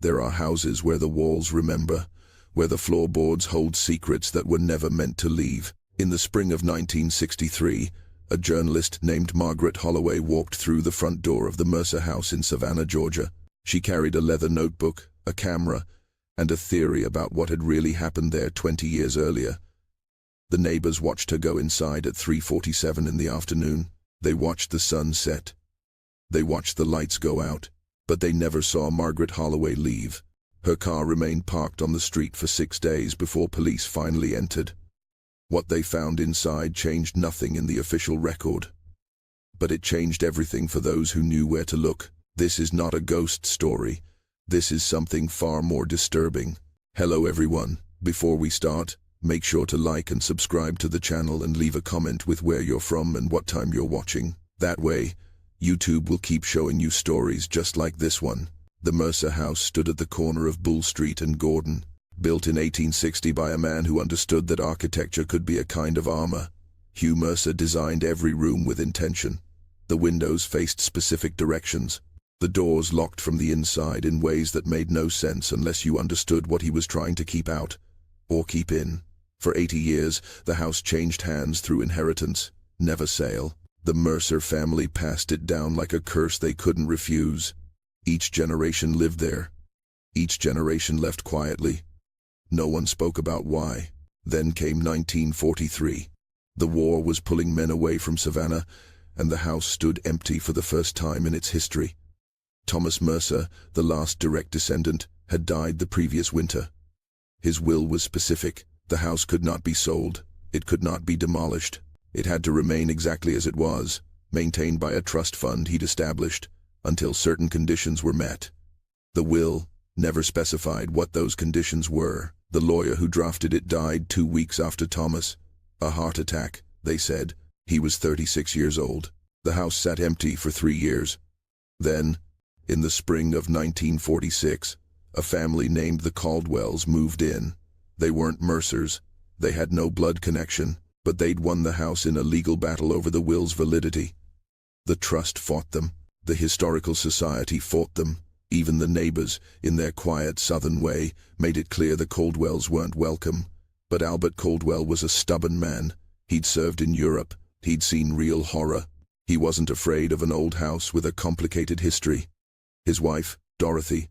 There are houses where the walls remember, where the floorboards hold secrets that were never meant to leave. In the spring of 1963, a journalist named Margaret Holloway walked through the front door of the Mercer House in Savannah, Georgia. She carried a leather notebook, a camera, and a theory about what had really happened there 20 years earlier. The neighbors watched her go inside at 3:47 in the afternoon. They watched the sun set. They watched the lights go out, but they never saw Margaret Holloway leave. Her car remained parked on the street for 6 days before police finally entered. What they found inside changed nothing in the official record, but it changed everything for those who knew where to look. This is not a ghost story. This is something far more disturbing. Hello everyone. Before we start, make sure to like and subscribe to the channel and leave a comment with where you're from and what time you're watching. That way, YouTube will keep showing you stories just like this one. The Mercer House stood at the corner of Bull Street and Gordon, built in 1860 by a man who understood that architecture could be a kind of armor. Hugh Mercer designed every room with intention. The windows faced specific directions. The doors locked from the inside in ways that made no sense unless you understood what he was trying to keep out, or keep in. For 80 years, the house changed hands through inheritance, never sale. The Mercer family passed it down like a curse they couldn't refuse. Each generation lived there. Each generation left quietly. No one spoke about why. Then came 1943. The war was pulling men away from Savannah, and the house stood empty for the first time in its history. Thomas Mercer, the last direct descendant, had died the previous winter. His will was specific. The house could not be sold. It could not be demolished. It had to remain exactly as it was, maintained by a trust fund he'd established, until certain conditions were met. The will never specified what those conditions were. The lawyer who drafted it died 2 weeks after Thomas. A heart attack, they said. He was 36 years old. The house sat empty for 3 years. Then, in the spring of 1946, a family named the Caldwells moved in. They weren't Mercers. They had no blood connection, but they'd won the house in a legal battle over the will's validity. The trust fought them. The Historical Society fought them. Even the neighbors, in their quiet southern way, made it clear the Caldwells weren't welcome. But Albert Caldwell was a stubborn man. He'd served in Europe. He'd seen real horror. He wasn't afraid of an old house with a complicated history. His wife, Dorothy,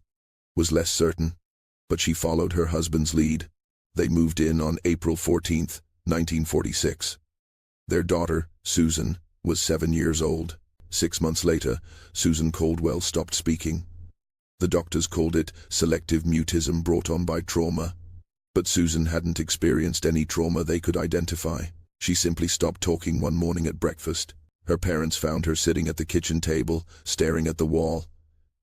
was less certain, but she followed her husband's lead. They moved in on April 14, 1946. Their daughter, Susan, was 7 years old. 6 months later, Susan Caldwell stopped speaking. The doctors called it selective mutism brought on by trauma. But Susan hadn't experienced any trauma they could identify. She simply stopped talking one morning at breakfast. Her parents found her sitting at the kitchen table, staring at the wall.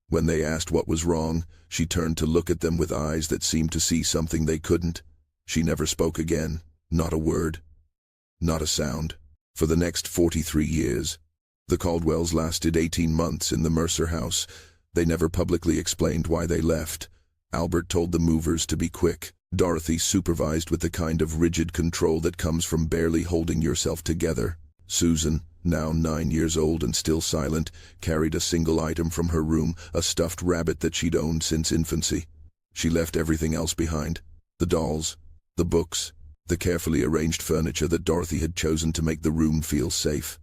When they asked what was wrong, she turned to look at them with eyes that seemed to see something they couldn't. She never spoke again. Not a word. Not a sound. For the next 43 years. The Caldwells lasted 18 months in the Mercer House. They never publicly explained why they left. Albert told the movers to be quick. Dorothy supervised with the kind of rigid control that comes from barely holding yourself together. Susan, now 9 years old and still silent, carried a single item from her room, a stuffed rabbit that she'd owned since infancy. She left everything else behind. The dolls, the books, the carefully arranged furniture that Dorothy had chosen to make the room feel safe.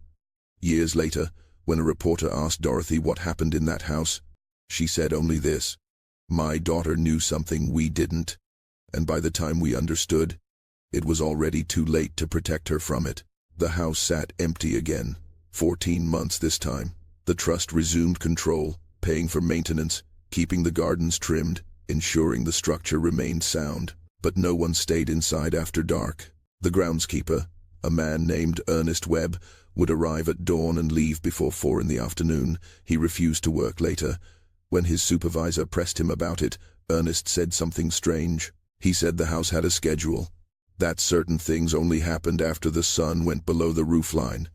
Years later, when a reporter asked Dorothy what happened in that house, she said only this: "My daughter knew something we didn't, and by the time we understood, it was already too late to protect her from it." The house sat empty again, 14 months this time. The trust resumed control, paying for maintenance, keeping the gardens trimmed, ensuring the structure remained sound. But no one stayed inside after dark. The groundskeeper, a man named Ernest Webb, would arrive at dawn and leave before 4 in the afternoon. He refused to work later. When his supervisor pressed him about it, Ernest said something strange. He said the house had a schedule, that certain things only happened after the sun went below the roofline.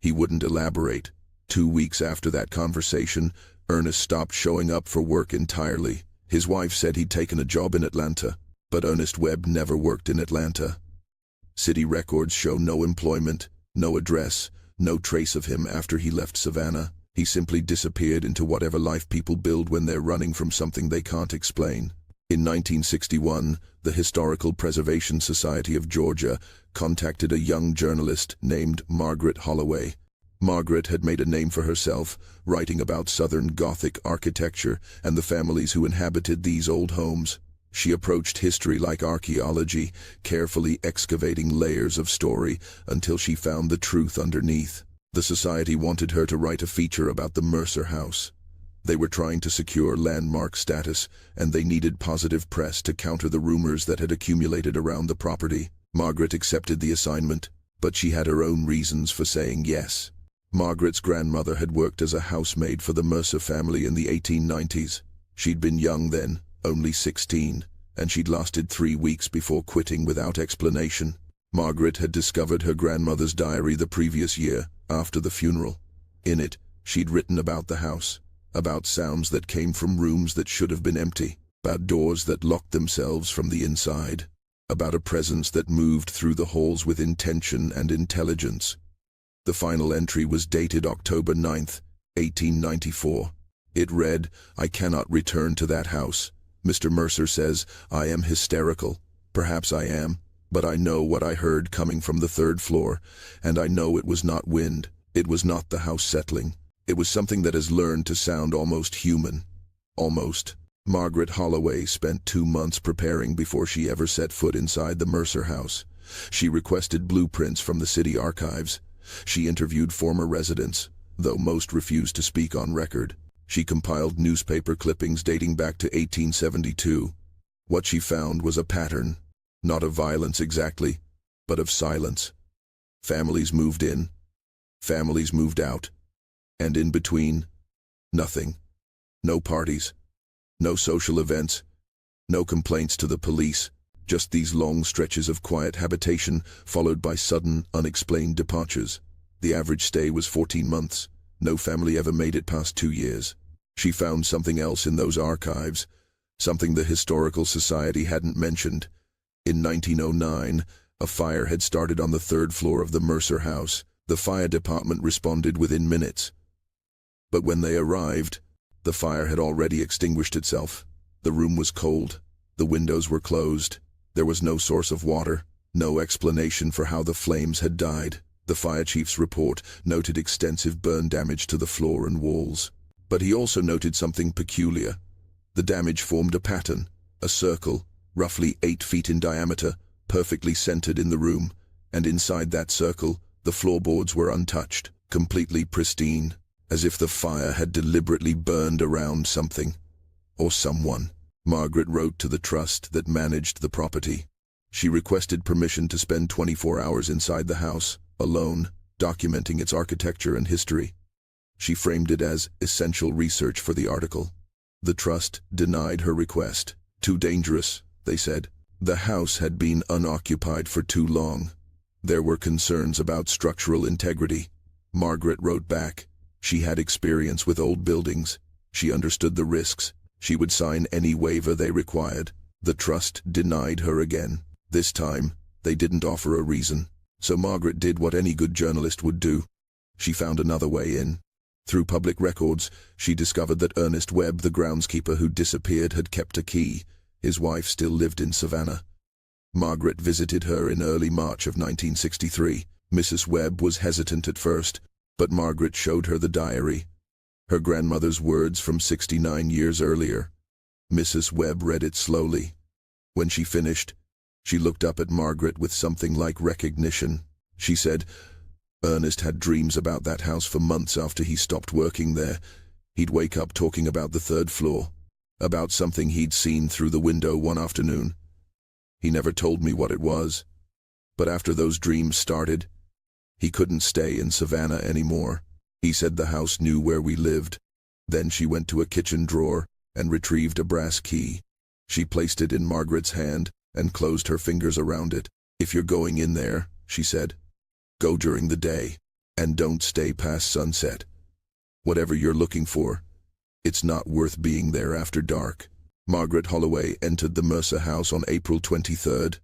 He wouldn't elaborate. 2 weeks after that conversation, Ernest stopped showing up for work entirely. His wife said he'd taken a job in Atlanta, but Ernest Webb never worked in Atlanta. City records show no employment, no address, no trace of him after he left Savannah. He simply disappeared into whatever life people build when they're running from something they can't explain. In 1961, the Historical Preservation Society of Georgia contacted a young journalist named Margaret Holloway. Margaret had made a name for herself, writing about Southern Gothic architecture and the families who inhabited these old homes. She approached history like archaeology, carefully excavating layers of story until she found the truth underneath. The society wanted her to write a feature about the Mercer House. They were trying to secure landmark status, and they needed positive press to counter the rumors that had accumulated around the property. Margaret accepted the assignment, but she had her own reasons for saying yes. Margaret's grandmother had worked as a housemaid for the Mercer family in the 1890s. She'd been young then, only 16, and she'd lasted 3 weeks before quitting without explanation. Margaret had discovered her grandmother's diary the previous year, after the funeral. In it, she'd written about the house, about sounds that came from rooms that should have been empty, about doors that locked themselves from the inside, about a presence that moved through the halls with intention and intelligence. The final entry was dated October 9th, 1894. It read, "I cannot return to that house. Mr. Mercer says I am hysterical. Perhaps I am, but I know what I heard coming from the 3rd floor, and I know it was not wind. It was not the house settling. It was something that has learned to sound almost human." Almost. Margaret Holloway spent 2 months preparing before she ever set foot inside the Mercer House. She requested blueprints from the city archives. She interviewed former residents, though most refused to speak on record. She compiled newspaper clippings dating back to 1872. What she found was a pattern, not of violence exactly, but of silence. Families moved in, families moved out, and in between, nothing. No parties, no social events, no complaints to the police, just these long stretches of quiet habitation followed by sudden, unexplained departures. The average stay was 14 months. No family ever made it past 2 years. She found something else in those archives, something the Historical Society hadn't mentioned. In 1909, a fire had started on the 3rd floor of the Mercer House. The fire department responded within minutes. But when they arrived, the fire had already extinguished itself. The room was cold. The windows were closed. There was no source of water, no explanation for how the flames had died. The fire chief's report noted extensive burn damage to the floor and walls. But he also noted something peculiar. The damage formed a pattern, a circle, roughly 8 feet in diameter, perfectly centered in the room, and inside that circle, the floorboards were untouched, completely pristine, as if the fire had deliberately burned around something, or someone. Margaret wrote to the trust that managed the property. She requested permission to spend 24 hours inside the house, alone, documenting its architecture and history. She framed it as essential research for the article. The trust denied her request. Too dangerous, they said. The house had been unoccupied for too long. There were concerns about structural integrity. Margaret wrote back. She had experience with old buildings. She understood the risks. She would sign any waiver they required. The trust denied her again. This time, they didn't offer a reason. So Margaret did what any good journalist would do. She found another way in. Through public records, she discovered that Ernest Webb, the groundskeeper who disappeared, had kept a key. His wife still lived in Savannah. Margaret visited her in early March of 1963. Mrs. Webb was hesitant at first, but Margaret showed her the diary. Her grandmother's words from 69 years earlier. Mrs. Webb read it slowly. When she finished, she looked up at Margaret with something like recognition. She said, "Ernest had dreams about that house for months after he stopped working there. He'd wake up talking about the 3rd floor, about something he'd seen through the window one afternoon. He never told me what it was, but after those dreams started, he couldn't stay in Savannah anymore. He said the house knew where we lived." Then she went to a kitchen drawer and retrieved a brass key. She placed it in Margaret's hand and closed her fingers around it. "If you're going in there," she said, "go during the day, and don't stay past sunset. Whatever you're looking for, it's not worth being there after dark." Margaret Holloway entered the Mercer House on April 23,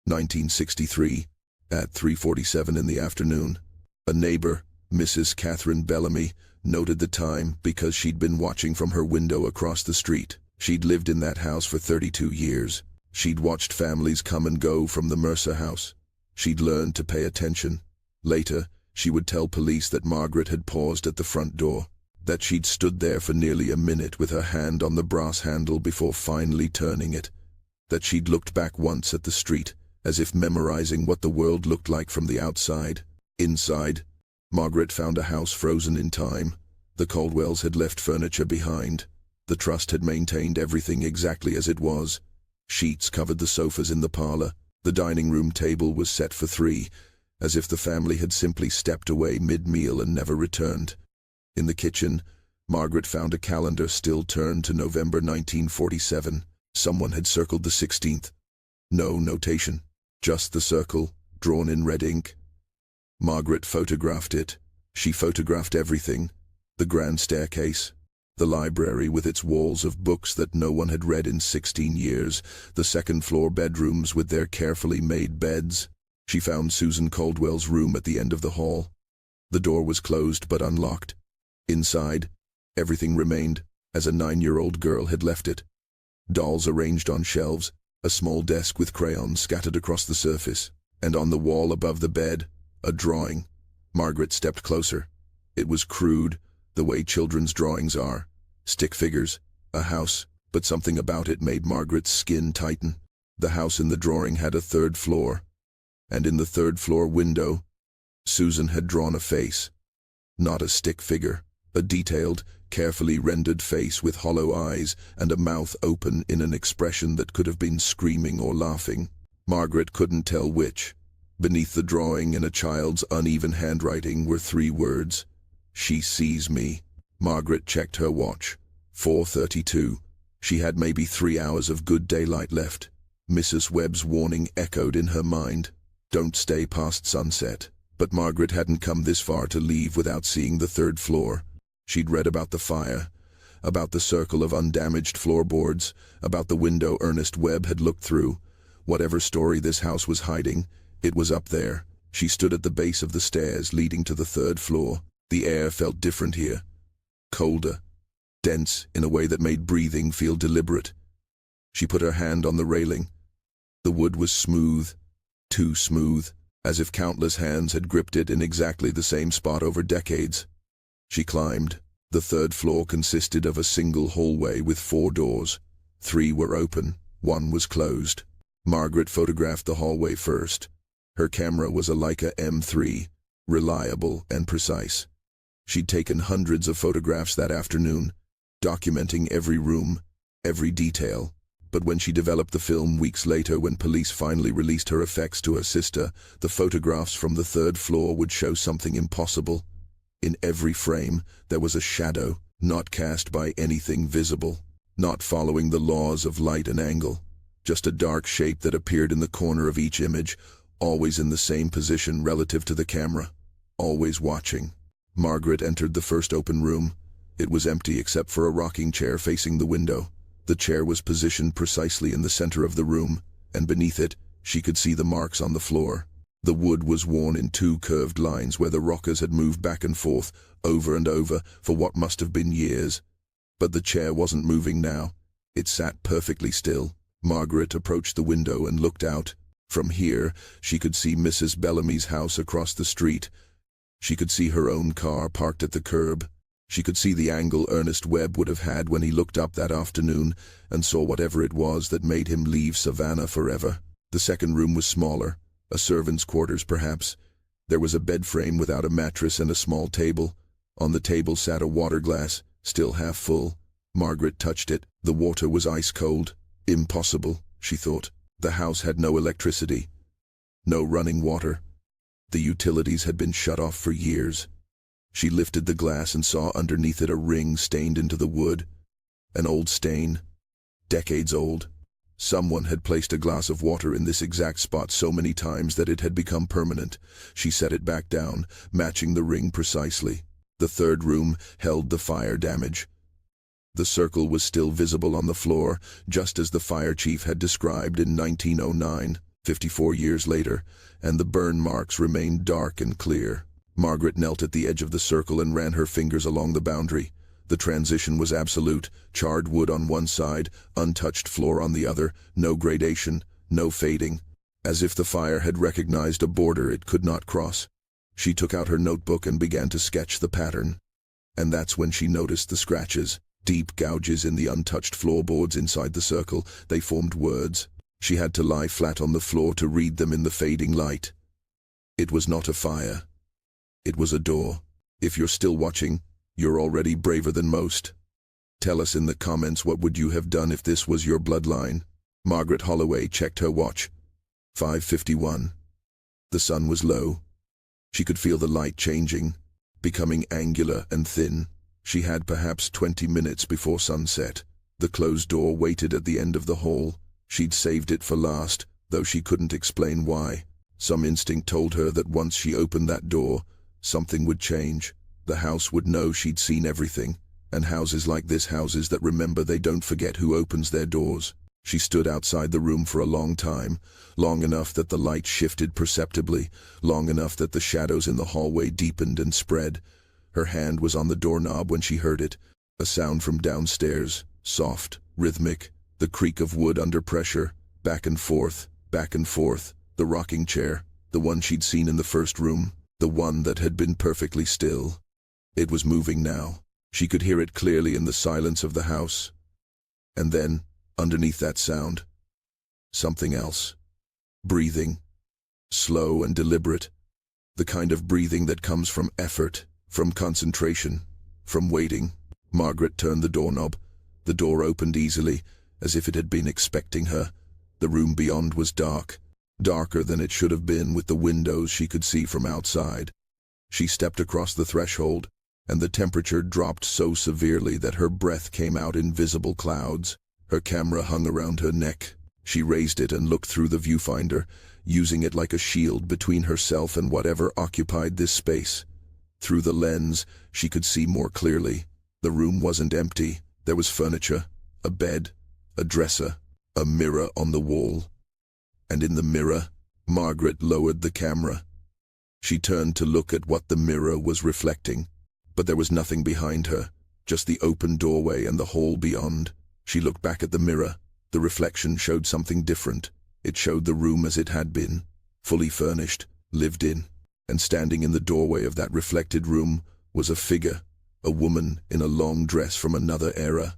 1963, at 3:47 in the afternoon. A neighbor, Mrs. Catherine Bellamy, noted the time because she'd been watching from her window across the street. She'd lived in that house for 32 years. She'd watched families come and go from the Mercer House. She'd learned to pay attention. Later, she would tell police that Margaret had paused at the front door, that she'd stood there for nearly a minute with her hand on the brass handle before finally turning it, that she'd looked back once at the street, as if memorizing what the world looked like from the outside. Inside, Margaret found a house frozen in time. The Caldwells had left furniture behind. The trust had maintained everything exactly as it was. Sheets covered the sofas in the parlor. The dining room table was set for 3, as if the family had simply stepped away mid-meal and never returned. In the kitchen, Margaret found a calendar still turned to November 1947. Someone had circled the 16th. No notation, just the circle, drawn in red ink. Margaret photographed it. She photographed everything. The grand staircase, the library with its walls of books that no one had read in 16 years, the second-floor bedrooms with their carefully made beds. She found Susan Caldwell's room at the end of the hall. The door was closed but unlocked. Inside, everything remained as a 9-year-old girl had left it. Dolls arranged on shelves, a small desk with crayons scattered across the surface, and on the wall above the bed, a drawing. Margaret stepped closer. It was crude, the way children's drawings are. Stick figures, a house, but something about it made Margaret's skin tighten. The house in the drawing had a 3rd floor, and in the 3rd floor window, Susan had drawn a face. Not a stick figure, a detailed, carefully rendered face with hollow eyes and a mouth open in an expression that could have been screaming or laughing. Margaret couldn't tell which. Beneath the drawing, in a child's uneven handwriting, were 3 words. "She sees me." Margaret checked her watch. 4:32. She had maybe 3 hours of good daylight left. Mrs. Webb's warning echoed in her mind. Don't stay past sunset. But Margaret hadn't come this far to leave without seeing the 3rd floor. She'd read about the fire, about the circle of undamaged floorboards, about the window Ernest Webb had looked through. Whatever story this house was hiding, it was up there. She stood at the base of the stairs leading to the 3rd floor. The air felt different here. Colder, dense in a way that made breathing feel deliberate. She put her hand on the railing. The wood was smooth, too smooth, as if countless hands had gripped it in exactly the same spot over decades. She climbed. The 3rd floor consisted of a single hallway with 4 doors. 3 were open, 1 was closed. Margaret photographed the hallway first. Her camera was a Leica M3, reliable and precise. She'd taken hundreds of photographs that afternoon, documenting every room, every detail. But when she developed the film weeks later, when police finally released her effects to her sister, the photographs from the 3rd floor would show something impossible. In every frame, there was a shadow, not cast by anything visible, not following the laws of light and angle, just a dark shape that appeared in the corner of each image, always in the same position relative to the camera, always watching. Margaret entered the first open room. It was empty except for a rocking chair facing the window. The chair was positioned precisely in the center of the room, and beneath it, she could see the marks on the floor. The wood was worn in 2 curved lines where the rockers had moved back and forth, over and over, for what must have been years. But the chair wasn't moving now. It sat perfectly still. Margaret approached the window and looked out. From here, she could see Mrs. Bellamy's house across the street. She could see her own car parked at the curb. She could see the angle Ernest Webb would have had when he looked up that afternoon and saw whatever it was that made him leave Savannah forever. The second room was smaller, a servant's quarters perhaps. There was a bed frame without a mattress and a small table. On the table sat a water glass, still half full. Margaret touched it. The water was ice cold. Impossible, she thought. The house had no electricity, no running water. The utilities had been shut off for years. She lifted the glass and saw underneath it a ring stained into the wood. An old stain, decades old. Someone had placed a glass of water in this exact spot so many times that it had become permanent. She set it back down, matching the ring precisely. The 3rd room held the fire damage. The circle was still visible on the floor, just as the fire chief had described in 1909, 54 years later, and the burn marks remained dark and clear. Margaret knelt at the edge of the circle and ran her fingers along the boundary. The transition was absolute: charred wood on one side, untouched floor on the other, no gradation, no fading. As if the fire had recognized a border it could not cross. She took out her notebook and began to sketch the pattern. And that's when she noticed the scratches, deep gouges in the untouched floorboards inside the circle. They formed words. She had to lie flat on the floor to read them in the fading light. It was not a fire. It was a door. If you're still watching, you're already braver than most. Tell us in the comments, what would you have done if this was your bloodline? Margaret Holloway checked her watch. 5:51. The sun was low. She could feel the light changing, becoming angular and thin. She had perhaps 20 minutes before sunset. The closed door waited at the end of the hall. She'd saved it for last, though she couldn't explain why. Some instinct told her that once she opened that door, something would change. The house would know she'd seen everything, and houses like this, houses that remember, they don't forget who opens their doors. She stood outside the room for a long time, long enough that the light shifted perceptibly, long enough that the shadows in the hallway deepened and spread. Her hand was on the doorknob when she heard it, a sound from downstairs, soft, rhythmic, the creak of wood under pressure, back and forth, the rocking chair, the one she'd seen in the first room, the one that had been perfectly still. It was moving now. She could hear it clearly in the silence of the house. And then, underneath that sound, something else. Breathing. Slow and deliberate. The kind of breathing that comes from effort, from concentration, from waiting. Margaret turned the doorknob. The door opened easily, as if it had been expecting her. The room beyond was dark, darker than it should have been, with the windows she could see from outside. She stepped across the threshold, and the temperature dropped so severely that her breath came out in visible clouds. Her camera hung around her neck. She raised it and looked through the viewfinder, using it like a shield between herself and whatever occupied this space. Through the lens, she could see more clearly. The room wasn't empty. There was furniture, a bed, a dresser, a mirror on the wall. And in the mirror, Margaret lowered the camera. She turned to look at what the mirror was reflecting. But there was nothing behind her, just the open doorway and the hall beyond. She looked back at the mirror. The reflection showed something different. It showed the room as it had been, fully furnished, lived in. And standing in the doorway of that reflected room was a figure, a woman in a long dress from another era.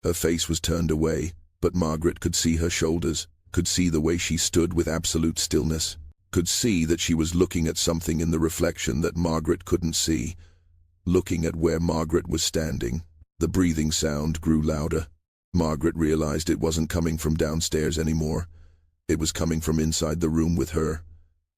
Her face was turned away, but Margaret could see her shoulders, could see the way she stood with absolute stillness, could see that she was looking at something in the reflection that Margaret couldn't see, looking at where Margaret was standing. The breathing sound grew louder. Margaret realized it wasn't coming from downstairs anymore. It was coming from inside the room with her.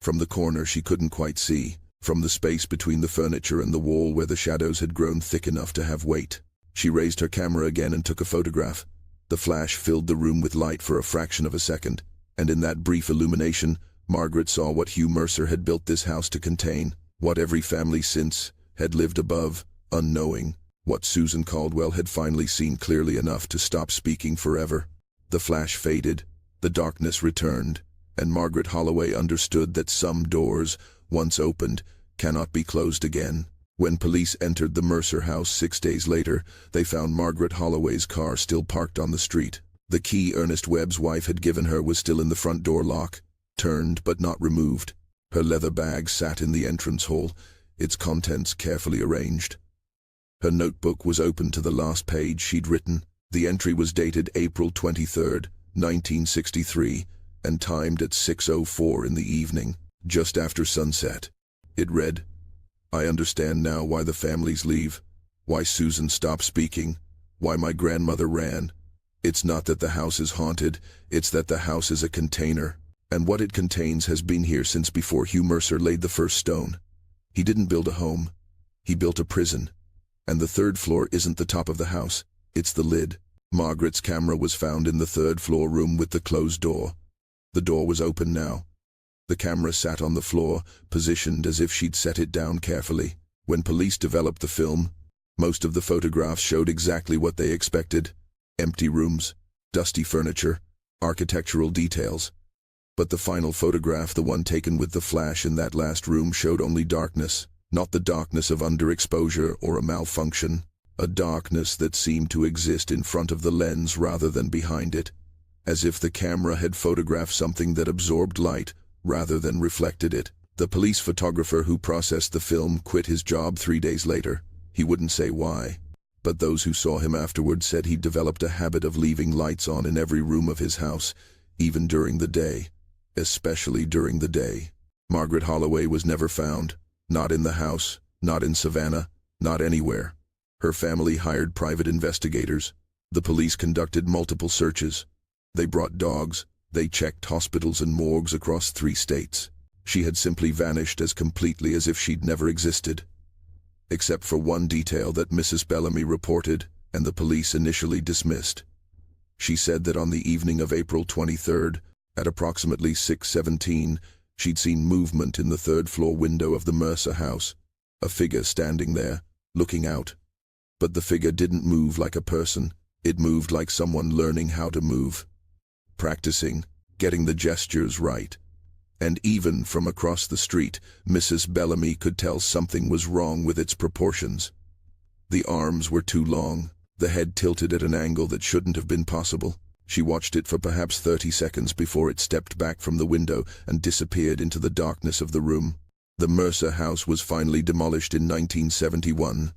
From the corner she couldn't quite see, from the space between the furniture and the wall where the shadows had grown thick enough to have weight. She raised her camera again and took a photograph. The flash filled the room with light for a fraction of a second, and in that brief illumination, Margaret saw what Hugh Mercer had built this house to contain, what every family since had lived above, unknowing, what Susan Caldwell had finally seen clearly enough to stop speaking forever. The flash faded, the darkness returned, and Margaret Holloway understood that some doors, once opened, cannot be closed again. When police entered the Mercer House 6 days later, they found Margaret Holloway's car still parked on the street. The key Ernest Webb's wife had given her was still in the front door lock, turned but not removed. Her leather bag sat in the entrance hall, its contents carefully arranged. Her notebook was open to the last page she'd written. The entry was dated April 23rd, 1963, and timed at 6:04 in the evening, just after sunset. It read, "I understand now why the families leave, why Susan stopped speaking, why my grandmother ran. It's not that the house is haunted, it's that the house is a container, and what it contains has been here since before Hugh Mercer laid the first stone. He didn't build a home, he built a prison. And the third floor isn't the top of the house, it's the lid." Margaret's camera was found in the third-floor room with the closed door. The door was open now. The camera sat on the floor, positioned as if she'd set it down carefully. When police developed the film, most of the photographs showed exactly what they expected: empty rooms, dusty furniture, architectural details. But the final photograph, the one taken with the flash in that last room, showed only darkness, Not the darkness of underexposure or a malfunction, a darkness that seemed to exist in front of the lens rather than behind it, as if the camera had photographed something that absorbed light rather than reflected it. The police photographer who processed the film quit his job 3 days later. He wouldn't say why, but those who saw him afterward said he developed a habit of leaving lights on in every room of his house, even during the day, especially during the day. Margaret Holloway was never found, not in the house, not in Savannah, not anywhere. Her family hired private investigators. The police conducted multiple searches. They brought dogs. They checked hospitals and morgues across 3 states. She had simply vanished as completely as if she'd never existed. Except for one detail that Mrs. Bellamy reported and the police initially dismissed. She said that on the evening of April 23rd, at approximately 6:17, she'd seen movement in the 3rd-floor window of the Mercer House, a figure standing there, looking out. But the figure didn't move like a person. It moved like someone learning how to move, practicing, getting the gestures right. And even from across the street, Mrs. Bellamy could tell something was wrong with its proportions. The arms were too long, the head tilted at an angle that shouldn't have been possible. She watched it for perhaps 30 seconds before it stepped back from the window and disappeared into the darkness of the room. The Mercer House was finally demolished in 1971.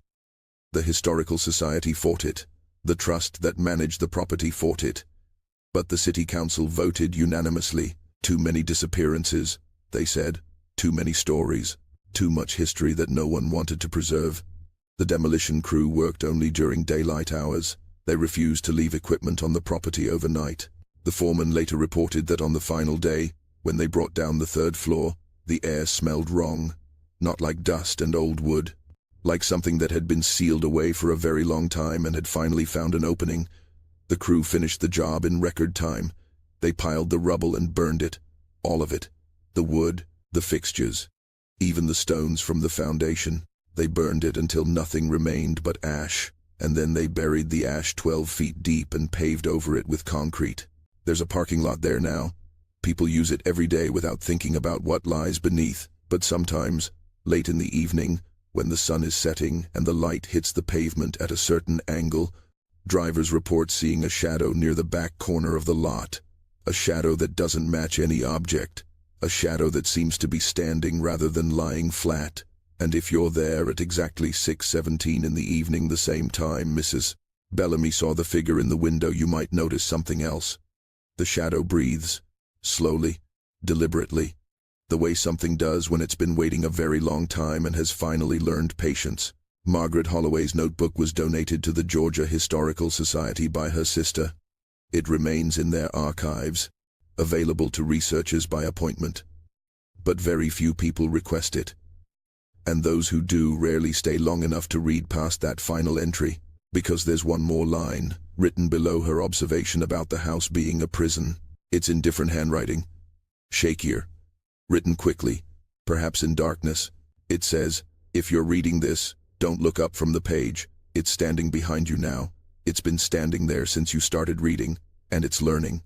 The Historical Society fought it. The trust that managed the property fought it. But the city council voted unanimously. Too many disappearances, they said. Too many stories. Too much history that no one wanted to preserve. The demolition crew worked only during daylight hours. They refused to leave equipment on the property overnight. The foreman later reported that on the final day, when they brought down the 3rd floor, the air smelled wrong. Not like dust and old wood. Like something that had been sealed away for a very long time and had finally found an opening. The crew finished the job in record time. They piled the rubble and burned it. All of it. The wood, the fixtures, even the stones from the foundation. They burned it until nothing remained but ash, and then they buried the ash 12 feet deep and paved over it with concrete. There's a parking lot there now. People use it every day without thinking about what lies beneath, but sometimes, late in the evening, when the sun is setting and the light hits the pavement at a certain angle, drivers report seeing a shadow near the back corner of the lot. A shadow that doesn't match any object. A shadow that seems to be standing rather than lying flat. And if you're there at exactly 6:17 in the evening, the same time Mrs. Bellamy saw the figure in the window, you might notice something else. The shadow breathes. Slowly. Deliberately. The way something does when it's been waiting a very long time and has finally learned patience. Margaret Holloway's notebook was donated to the Georgia Historical Society by her sister. It remains in their archives, available to researchers by appointment. But very few people request it. And those who do rarely stay long enough to read past that final entry, because there's one more line, written below her observation about the house being a prison. It's in different handwriting. Shakier. Written quickly, perhaps in darkness. It says, if you're reading this, don't look up from the page. It's standing behind you now. It's been standing there since you started reading, and it's learning.